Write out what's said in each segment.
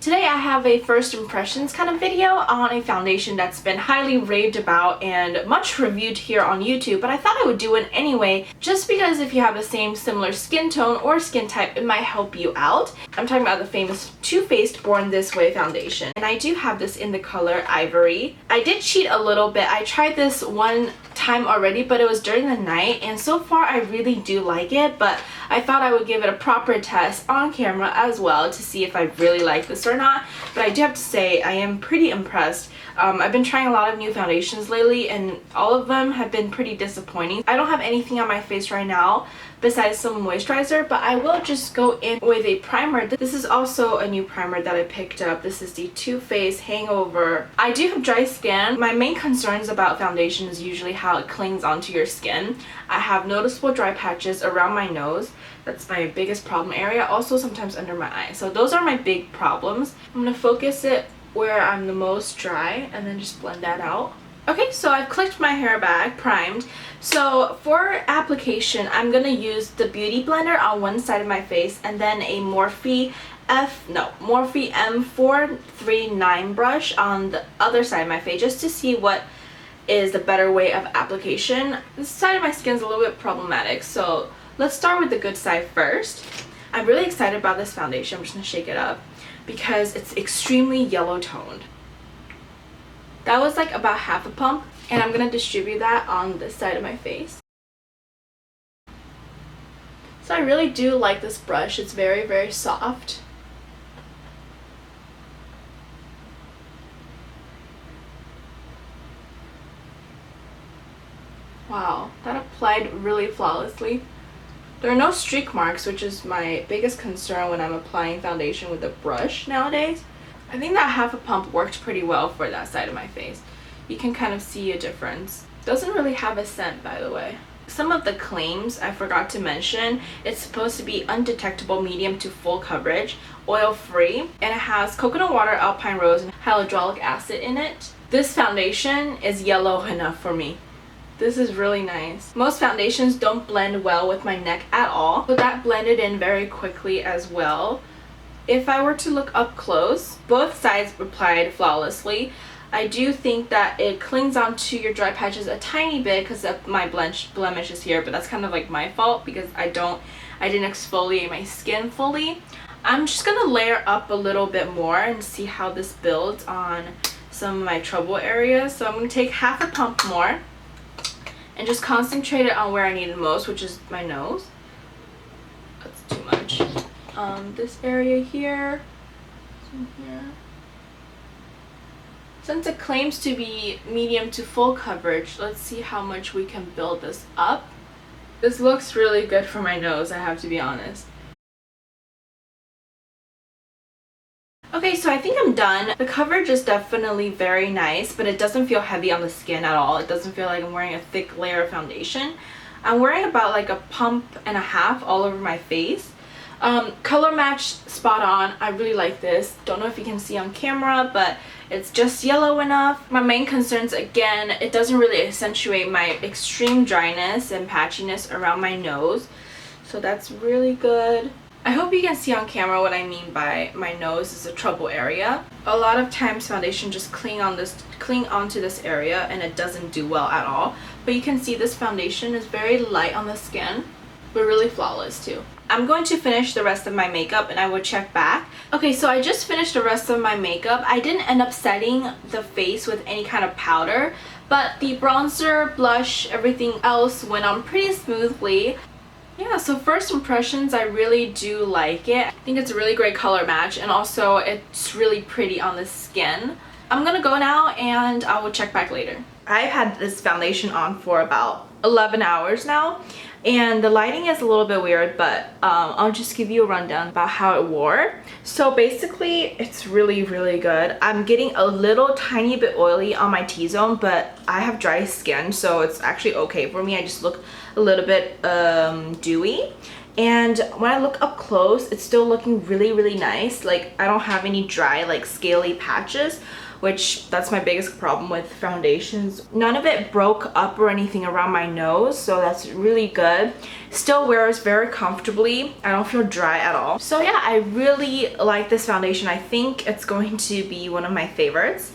Today I have a first impressions kind of video on a foundation that's been highly raved about and much reviewed here on YouTube, but I thought I would do it anyway just because if you have the same similar skin tone or skin type, it might help you out. I'm talking about the famous Too Faced Born This Way foundation, and I do have this in the color Ivory. I did cheat a little bit. I tried this one time already, but it was during the night, and so far I really do like it, but I thought I would give it a proper test on camera as well to see if I really like this or not. But I do have to say I am pretty impressed. I've been trying a lot of new foundations lately and all of them have been pretty disappointing. I don't have anything on my face right now besides some moisturizer, but I will just go in with a primer. This is also a new primer that I picked up. This is the Too Faced Hangover. I do have dry skin. My main concerns about foundation is usually how it clings onto your skin. I have noticeable dry patches around my nose. That's my biggest problem area. Also sometimes under my eyes. So those are my big problems. I'm going to focus it where I'm the most dry and then just blend that out. Okay, so I've clicked my hair back, primed. So for application, I'm going to use the Beauty Blender on one side of my face and then a Morphe M439 brush on the other side of my face just to see what is the better way of application. This side of my skin is a little bit problematic, so let's start with the good side first. I'm really excited about this foundation. I'm just going to shake it up because it's extremely yellow toned. That was like about half a pump, and I'm going to distribute that on this side of my face. So I really do like this brush. It's very, very soft. Wow, that applied really flawlessly. There are no streak marks, which is my biggest concern when I'm applying foundation with a brush nowadays. I think that half a pump worked pretty well for that side of my face. You can kind of see a difference. Doesn't really have a scent, by the way. Some of the claims I forgot to mention. It's supposed to be undetectable medium to full coverage, oil-free, and it has coconut water, alpine rose, and hyaluronic acid in it. This foundation is yellow enough for me. This is really nice. Most foundations don't blend well with my neck at all, so that blended in very quickly as well. If I were to look up close, both sides applied flawlessly. I do think that it clings onto your dry patches a tiny bit because of my blemish is here, but that's kind of like my fault because I didn't exfoliate my skin fully. I'm just gonna layer up a little bit more and see how this builds on some of my trouble areas. So I'm gonna take half a pump more and just concentrate it on where I need it most, which is my nose. That's too much. This area here, here. Since it claims to be medium to full coverage, let's see how much we can build this up. This looks really good for my nose, I have to be honest. Okay, so I think I'm done. The coverage is definitely very nice, but it doesn't feel heavy on the skin at all. It doesn't feel like I'm wearing a thick layer of foundation. I'm wearing about like a pump and a half all over my face. Color match spot on. I really like this. Don't know if you can see on camera, but it's just yellow enough. My main concerns, again, it doesn't really accentuate my extreme dryness and patchiness around my nose. So that's really good. I hope you can see on camera what I mean by my nose is a trouble area. A lot of times foundation just cling onto this area and it doesn't do well at all. But you can see this foundation is very light on the skin, but really flawless too. I'm going to finish the rest of my makeup and I will check back. Okay, so I just finished the rest of my makeup. I didn't end up setting the face with any kind of powder, but the bronzer, blush, everything else went on pretty smoothly. Yeah, so first impressions, I really do like it. I think it's a really great color match and also it's really pretty on the skin. I'm gonna go now and I will check back later. I've had this foundation on for about 11 hours now and the lighting is a little bit weird, but I'll just give you a rundown about how it wore. So basically it's really, really good. I'm getting a little tiny bit oily on my T-zone, but I have dry skin, so it's actually okay for me. I just look a little bit dewy. And when I look up close, it's still looking really, really nice. Like I don't have any dry, like scaly patches, which that's my biggest problem with foundations. None of it broke up or anything around my nose, so that's really good. Still wears very comfortably. I don't feel dry at all. So yeah, I really like this foundation. I think it's going to be one of my favorites.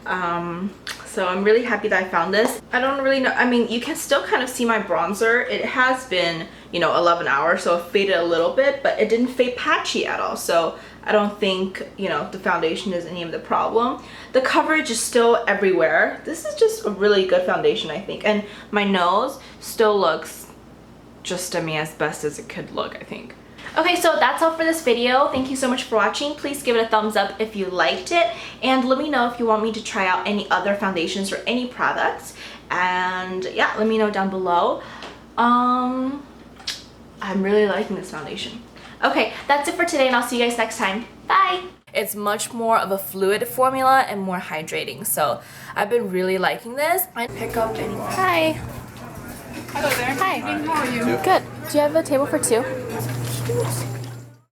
So I'm really happy that I found this. I don't really know, I mean, you can still kind of see my bronzer. It has been, you know, 11 hours, so it faded a little bit, but it didn't fade patchy at all. So I don't think, you know, the foundation is any of the problem. The coverage is still everywhere. This is just a really good foundation, I think. And my nose still looks just, I mean, as best as it could look, I think. Okay, so that's all for this video. Thank you so much for watching. Please give it a thumbs up if you liked it. And let me know if you want me to try out any other foundations or any products. And yeah, let me know down below. I'm really liking this foundation. Okay, that's it for today, and I'll see you guys next time. Bye! It's much more of a fluid formula and more hydrating, so I've been really liking this. I pick up any. Hi. Hello there. Hi. How are you? Good. Do you have a table for two?